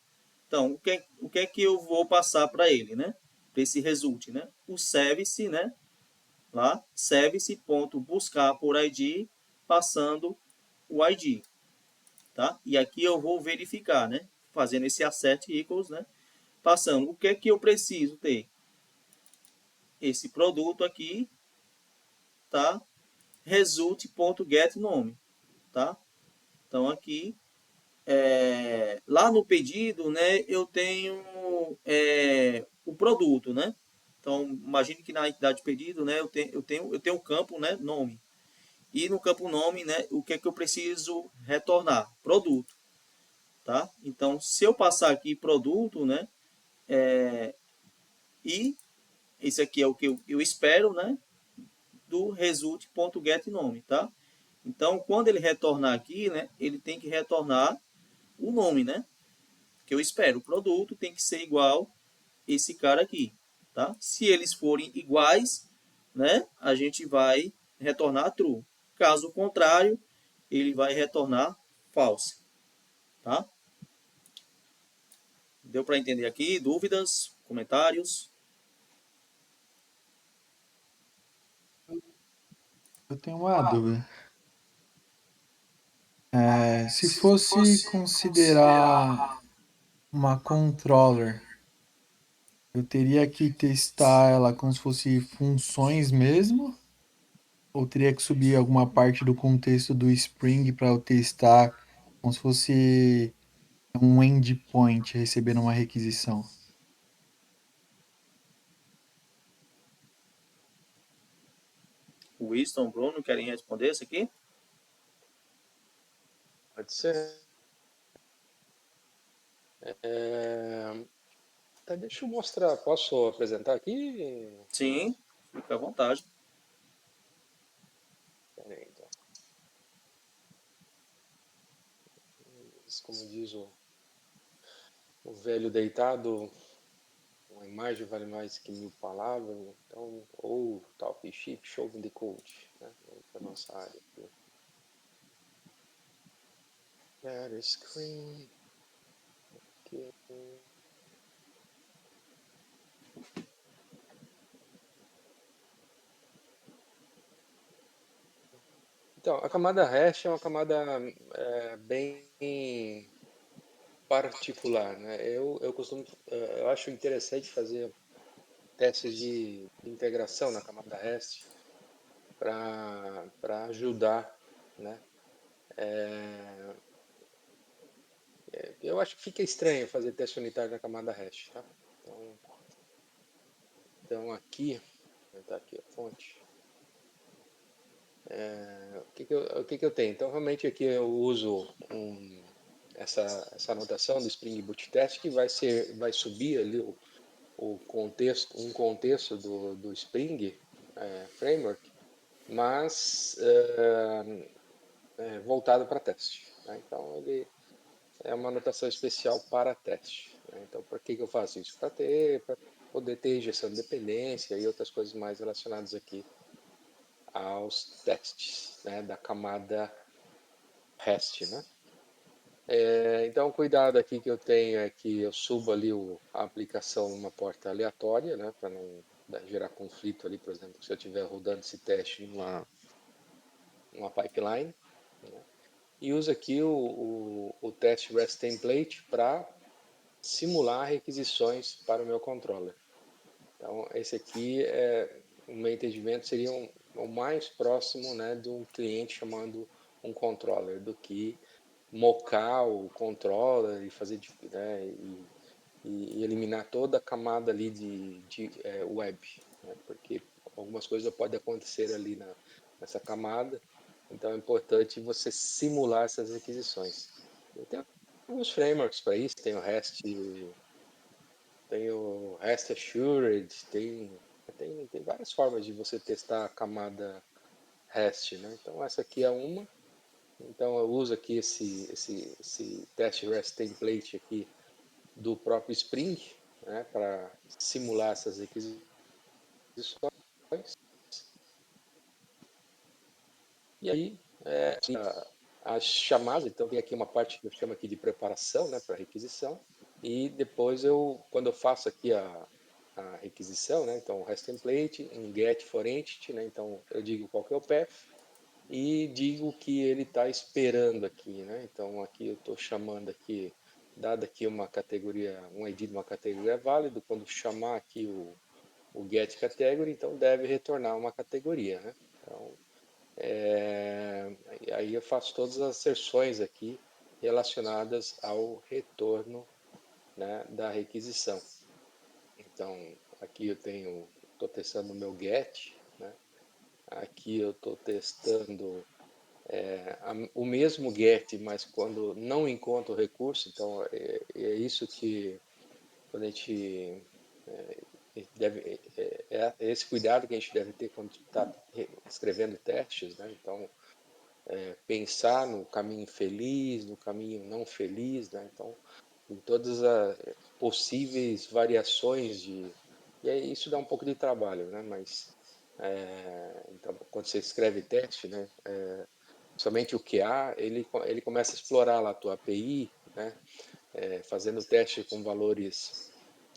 Então, o que é que eu vou passar para ele, né? Para esse result, né? O service, né? Lá, service.buscar por ID, passando o ID, tá? E aqui eu vou verificar, né? Fazendo esse assert equals, né? Passando, o que é que eu preciso ter? Esse produto aqui, tá? Result.getNome, tá? Então aqui, lá no pedido, né, eu tenho o produto, né? Então imagine que na entidade de pedido, né, eu tenho o campo, né, nome. E no campo nome, né, o que é que eu preciso retornar? Produto, tá? Então se eu passar aqui produto, né, e esse aqui é o que eu espero, né, do result.getNome, tá? Então, quando ele retornar aqui, né, ele tem que retornar o nome, né? Que eu espero. O produto tem que ser igual esse cara aqui, tá? Se eles forem iguais, né, a gente vai retornar true. Caso contrário, ele vai retornar false, tá? Deu para entender aqui? Dúvidas? Comentários? Eu tenho uma dúvida. Se fosse considerar uma controller, eu teria que testar ela como se fosse funções mesmo? Ou teria que subir alguma parte do contexto do Spring para eu testar Como se fosse um endpoint recebendo uma requisição. O Winston, Bruno, querem responder isso aqui? Pode ser. É, tá, deixa eu mostrar. Posso apresentar aqui? Sim, fica à vontade. Pera aí, então. Como diz o velho deitado, uma imagem vale mais que 1000 palavras. Então, ou talk sheep, show me the code, né? Para nossa área aqui. Share screen. Aqui. Então, a camada hash é uma camada bem particular, né? Eu costumo, eu acho interessante fazer testes de integração na camada REST para ajudar, né? Eu acho que fica estranho fazer teste unitário na camada REST, tá? Então aqui, vou aumentar aqui a fonte. O que que eu tenho? Então realmente aqui eu uso essa anotação do Spring Boot Test que vai subir ali um contexto do Spring Framework, mas voltado para teste, né? Então ele é uma anotação especial para teste, né? Então por que eu faço isso? Para poder ter injeção de dependência e outras coisas mais relacionadas aqui aos testes, né, da camada REST, né? Então, o cuidado aqui que eu tenho é que eu subo ali a aplicação numa porta aleatória, né, para não gerar conflito ali, por exemplo, se eu estiver rodando esse teste numa pipeline, né, e uso aqui o teste REST template para simular requisições para o meu controller. Então, esse aqui o meu entendimento seria o mais próximo, né, de um cliente chamando um controller do que mocar o controller e fazer, né, e eliminar toda a camada ali de web, né, porque algumas coisas podem acontecer ali nessa camada, então é importante você simular essas requisições. E tem alguns frameworks para isso, tem o REST Assured, tem várias formas de você testar a camada REST, né? Então essa aqui é uma. Então eu uso aqui esse teste REST template aqui do próprio Spring, né, para simular essas requisições. E aí as chamadas, então tem aqui uma parte que eu chamo aqui de preparação, né, para requisição. E depois quando eu faço aqui a requisição, né, então REST template, um get for entity, né, então eu digo qual que é o path e digo que ele está esperando aqui, né? Então aqui eu estou chamando aqui, dada aqui uma categoria, um ID de uma categoria válido, quando chamar aqui o get category, então deve retornar uma categoria, né? Então aí eu faço todas as asserções aqui relacionadas ao retorno, né, da requisição. Então aqui estou testando o meu get, né? Aqui eu estou testando o mesmo get, mas quando não encontra o recurso, então é isso que quando a gente deve, esse cuidado que a gente deve ter quando está escrevendo testes, né? Então, pensar no caminho feliz, no caminho não feliz, né? Então, em todas as possíveis variações e aí isso dá um pouco de trabalho, né? Mas então, quando você escreve teste, né? Somente o QA, ele começa a explorar lá a tua API, né? Fazendo teste com valores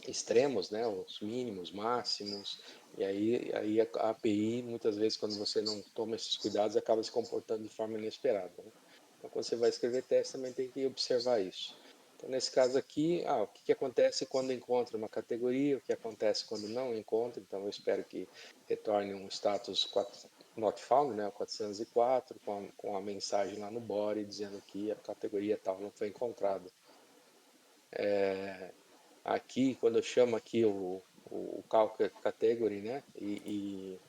extremos, né? Os mínimos, máximos, e aí a API, muitas vezes, quando você não toma esses cuidados, acaba se comportando de forma inesperada, né? Então, quando você vai escrever teste, também tem que observar isso. Então, nesse caso aqui, o que acontece quando encontra uma categoria, o que acontece quando não encontra, então eu espero que retorne um status not found, né, o 404, com a mensagem lá no body dizendo que a categoria tal não foi encontrada. Aqui, quando eu chamo aqui o calc category, né, e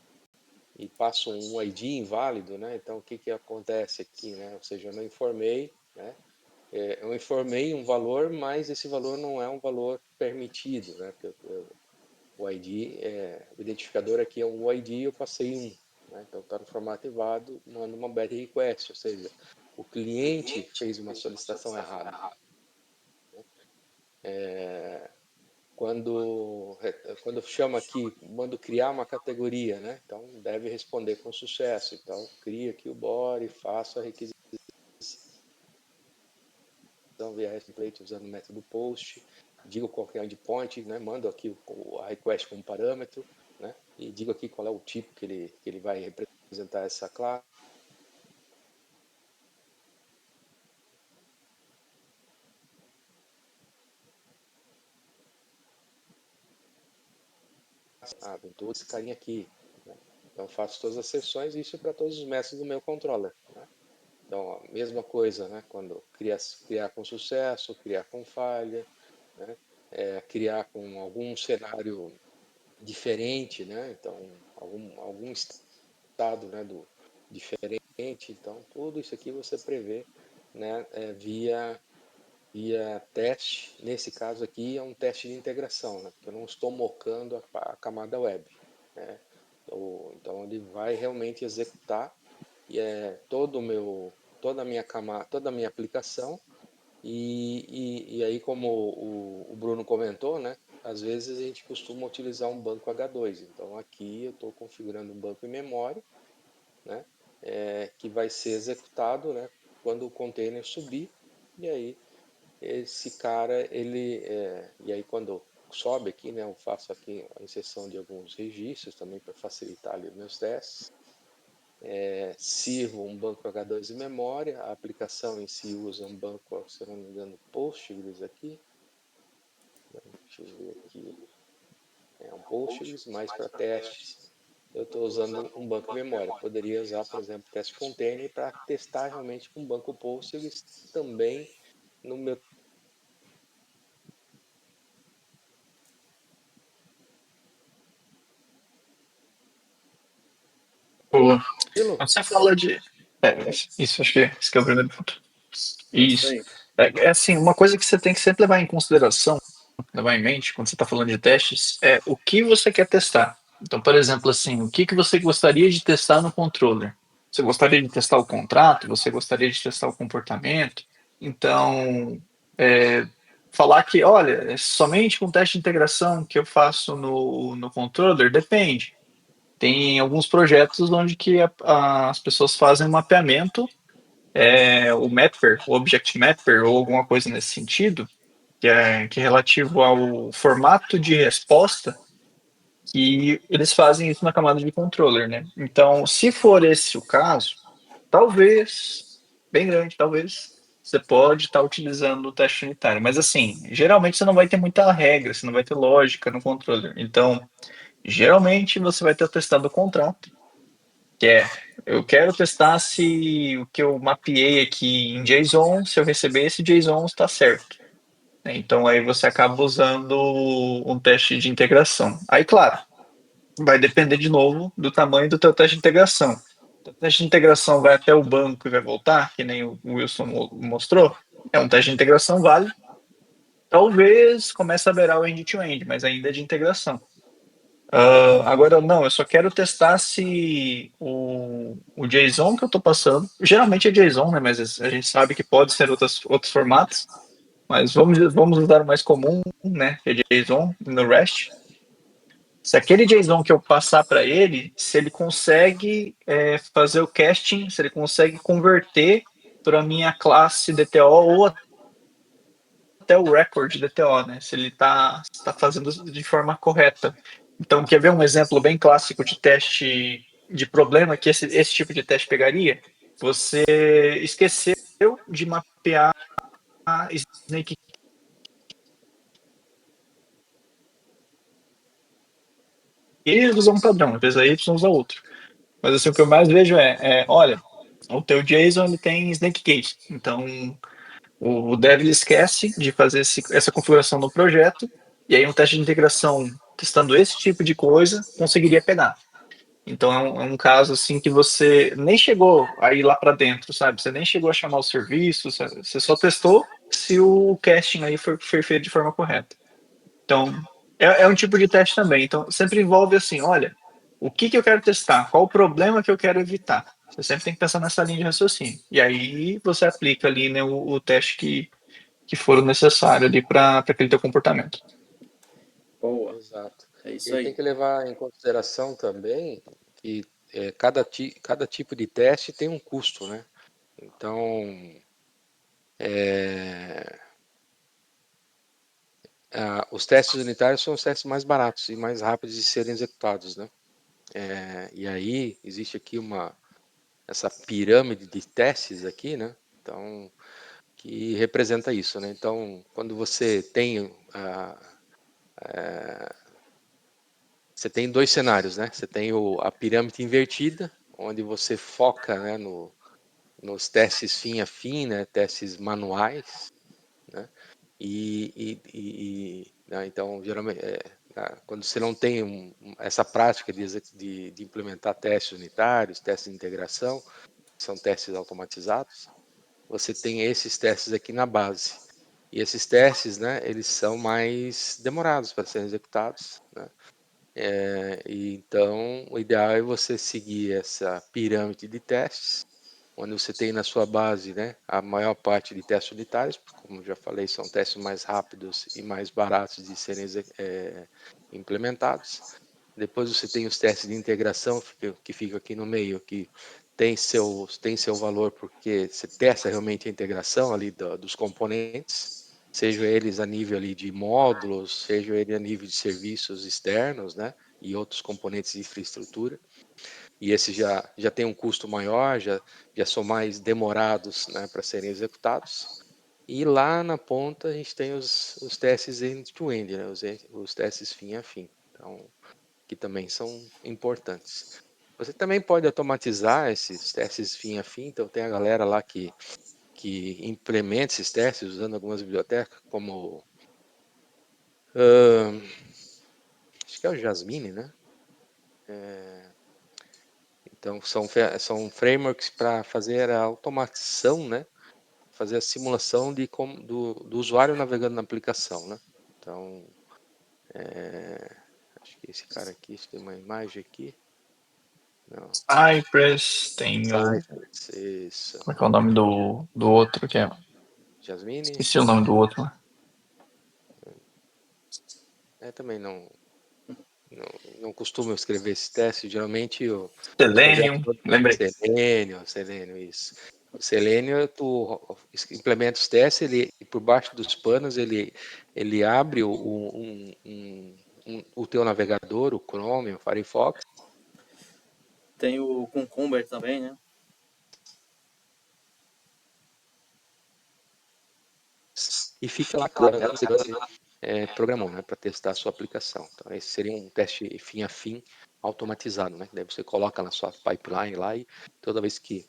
passo um ID inválido, né, então o que que acontece aqui, né, ou seja, eu não informei, né, eu informei um valor, mas esse valor não é um valor permitido, né, porque o ID, o identificador aqui é um UID, eu passei um, né, então está no formato privado, manda uma bad request, ou seja, o cliente fez uma solicitação errada. Quando chama aqui, mando criar uma categoria, né? Então deve responder com sucesso. Então cria aqui o body, faço a requisição via REST template usando o método post, digo qual é o endpoint, né? Mando aqui a request como parâmetro, né? E digo aqui qual é o tipo que ele vai representar essa classe. Vem todo esse carinha aqui, né? Então faço todas as sessões e isso é para todos os métodos do meu controller, né? Então, a mesma coisa, né? Quando criar com sucesso, criar com falha, né? Criar com algum cenário diferente, né? Então, algum estado, né, diferente. Então, tudo isso aqui você prevê, né, via teste. Nesse caso aqui é um teste de integração, né? Porque eu não estou mocando a camada web, né? Então, ele vai realmente executar toda a minha camada, toda a minha aplicação e aí como o Bruno comentou, né? Às vezes a gente costuma utilizar um banco H2. Então aqui eu estou configurando um banco em memória, né? Que vai ser executado, né? Quando o container subir e aí esse cara e aí quando sobe aqui, né? Eu faço aqui a inserção de alguns registros também para facilitar ali os meus testes. Sirvo um banco H2 em memória, a aplicação em si usa um banco, se eu não me engano, Postgres aqui. Deixa eu ver aqui. É um Postgres, mas para testes eu estou usando um banco memória. Poderia usar, por exemplo, teste container para testar realmente com um banco Postgres também no meu. Boa. Tranquilo? Quando você fala de. Isso, acho que esse que é o primeiro ponto. Isso Isso. aí. É assim, uma coisa que você tem que sempre levar em consideração, levar em mente, quando você está falando de testes, é o que você quer testar. Então, por exemplo, assim, o que que você gostaria de testar no controller? Você gostaria de testar o contrato? Você gostaria de testar o comportamento? Então, é, falar que, olha, é somente com teste de integração que eu faço no controller, depende. Tem alguns projetos onde que as pessoas fazem um mapeamento, o Mapper, o Object Mapper, ou alguma coisa nesse sentido, que é relativo ao formato de resposta, que eles fazem isso na camada de controller, né? Então, se for esse o caso, talvez, bem grande, talvez, você pode estar utilizando o teste unitário. Mas, assim, geralmente você não vai ter muita regra, você não vai ter lógica no controller. Então, geralmente você vai ter testado o contrato, que eu quero testar se o que eu mapeei aqui em JSON, se eu receber esse JSON, está certo. Então aí você acaba usando um teste de integração. Aí, claro, vai depender de novo do tamanho do teu teste de integração. O teste de integração vai até o banco e vai voltar, que nem o Wilson mostrou. É um teste de integração válido. Talvez comece a beirar o end-to-end, mas ainda é de integração. Agora, não, eu só quero testar se o JSON que eu estou passando, geralmente é JSON, né? Mas a gente sabe que pode ser outros formatos, mas vamos usar o mais comum, né? Que é JSON no REST. Se aquele JSON que eu passar para ele, se ele consegue fazer o casting, se ele consegue converter para a minha classe DTO ou até o record DTO, né? Se ele está fazendo de forma correta. Então, quer ver um exemplo bem clássico de teste de problema que esse tipo de teste pegaria? Você esqueceu de mapear a Snake. E usa um padrão, às vezes a Y usa outro. Mas assim, o que eu mais vejo olha, o teu JSON ele tem snake case. Então, o dev ele esquece de fazer essa configuração no projeto, e aí um teste de integração testando esse tipo de coisa conseguiria pegar. Então é um caso assim que você nem chegou a ir lá para dentro, sabe? Você nem chegou a chamar o serviço, você só testou se o casting aí foi feito de forma correta. Então, é um tipo de teste também. Então, sempre envolve assim, olha, o que eu quero testar? Qual o problema que eu quero evitar? Você sempre tem que pensar nessa linha de raciocínio. E aí você aplica ali, né, o teste que for necessário ali para aquele teu comportamento. Boa, Exato. é E isso aí tem aí. que levar em consideração também que cada tipo de teste tem um custo, né? Então, é, os testes unitários são os testes mais baratos e mais rápidos de serem executados, né? E aí existe aqui essa pirâmide de testes aqui, né? Então, que representa isso, né? Então, quando você tem dois cenários, né? Você tem a pirâmide invertida, onde você foca, né, nos testes fim a fim, né? Testes manuais, né? Né, então, geralmente, quando você não tem essa prática de implementar testes unitários, testes de integração, que são testes automatizados, você tem esses testes aqui na base. E esses testes, né, eles são mais demorados para serem executados, né? E então, o ideal é você seguir essa pirâmide de testes, onde você tem na sua base, né, a maior parte de testes unitários, como já falei, são testes mais rápidos e mais baratos de serem implementados. Depois você tem os testes de integração, que fica aqui no meio, que tem seu valor porque você testa realmente a integração ali dos componentes, sejam eles a nível ali de módulos, sejam eles a nível de serviços externos, né, e outros componentes de infraestrutura. E esses já tem um custo maior, já são mais demorados, né, para serem executados. E lá na ponta a gente tem os testes end-to-end, né, os testes fim a fim. Então, que também são importantes. Você também pode automatizar esses testes fim a fim, então tem a galera lá que implementa esses testes usando algumas bibliotecas, como acho que é o Jasmine, né? Então são frameworks para fazer a automatização, né? Fazer a simulação do usuário navegando na aplicação, né? Então, acho que esse cara aqui, acho que tem uma imagem aqui. Não, Cypress, tem o. Cypress, isso. Como é que é o nome do outro? Que é, Jasmine, esqueci o nome do outro. também não costumo escrever esse teste, geralmente os projetos Selenium, lembrei. Selenium, isso. O Selenium, tu implementa os testes, ele por baixo dos panos, ele abre o teu navegador, o Chrome, o Firefox, Tem o Cucumber também, né? e fica lá claro, né, você programou, né, para testar a sua aplicação. Então, esse seria um teste fim a fim automatizado, né? Daí você coloca na sua pipeline lá e toda vez que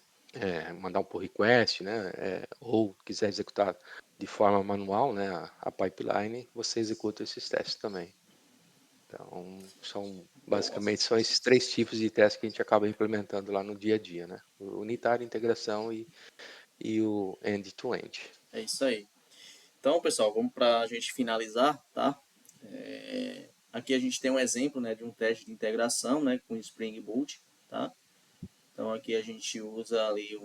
mandar um pull request, né, ou quiser executar de forma manual, né, a pipeline, você executa esses testes também. Então, basicamente são esses três tipos de testes que a gente acaba implementando lá no dia a dia, né? O unitário, integração e o end-to-end. É isso aí. Então, pessoal, vamos para a gente finalizar, tá? Aqui a gente tem um exemplo, né, de um teste de integração, né, com Spring Boot, tá? Então aqui a gente usa ali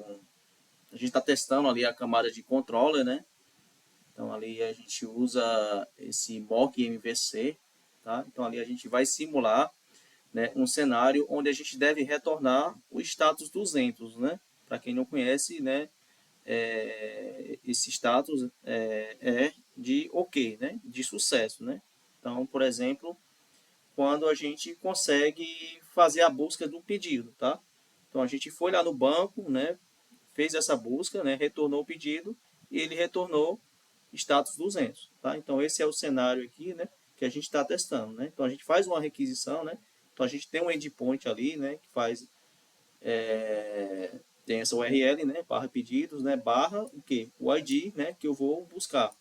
a gente está testando ali a camada de controller, né? Então ali a gente usa esse mock MVC, tá? Então ali a gente vai simular, né, um cenário onde a gente deve retornar o status 200, né? Para quem não conhece, né, esse status é de OK, né? De sucesso, né? Então, por exemplo, quando a gente consegue fazer a busca do pedido, tá? Então a gente foi lá no banco, né? Fez essa busca, né? Retornou o pedido e ele retornou status 200, tá? Então esse é o cenário aqui, né? Que a gente está testando, né? Então a gente faz uma requisição, né? Então a gente tem um endpoint ali, né? Que faz tem essa URL, né, barra pedidos, né, barra o quê? O ID, né, que eu vou buscar.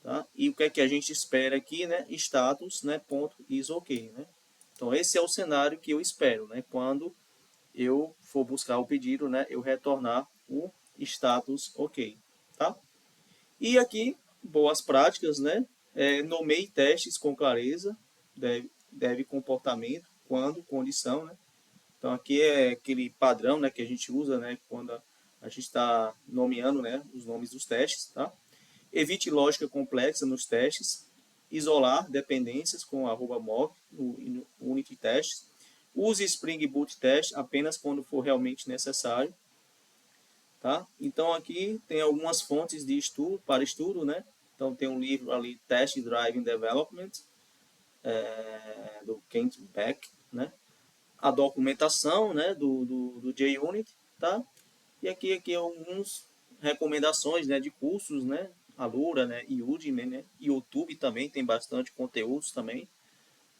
Tá? E o que é que a gente espera aqui, né? Status, né? Ponto is ok, né? Então esse é o cenário que eu espero, né? Quando eu for buscar o pedido, né? Eu retornar o status ok, tá? E aqui boas práticas, né? Nomeie testes com clareza, deve comportamento, quando, condição, né? Então aqui é aquele padrão, né? Que a gente usa, né? Quando a gente está nomeando, né? Os nomes dos testes, tá? Evite lógica complexa nos testes. Isolar dependências com @mock no unit test. Use Spring Boot test apenas quando for realmente necessário. Tá? Então aqui tem algumas fontes de estudo para estudo, né? Então tem um livro ali, Test Driven Development, do Kent Beck, né? A documentação, né? do JUnit, tá? E aqui algumas recomendações, né, de cursos, né, Alura, né, e Udemy, né, YouTube também tem bastante conteúdos também,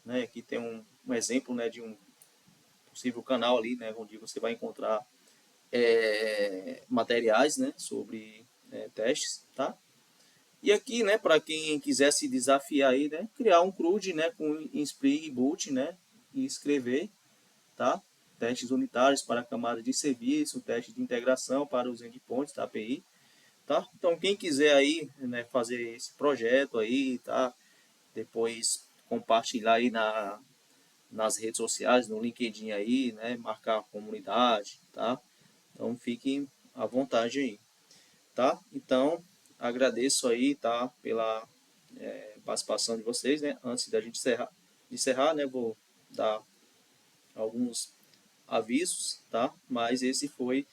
né, aqui tem um exemplo, né, de um possível canal ali, né, onde você vai encontrar materiais, né, sobre testes, tá? E aqui, né, para quem quiser se desafiar aí, né, criar um CRUD, né, com Spring Boot, né, e escrever, tá? Testes unitários para a camada de serviço, teste de integração para os endpoints da API, tá? Então quem quiser aí, né, fazer esse projeto aí, tá? Depois compartilhar aí nas redes sociais, no LinkedIn aí, né, marcar a comunidade, tá? Então fiquem à vontade aí, tá? Então agradeço aí, tá, pela participação de vocês, né? Antes da gente encerrar, né, vou dar alguns avisos, tá? Mas esse foi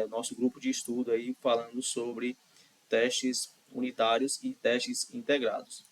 nosso grupo de estudo aí falando sobre testes unitários e testes integrados.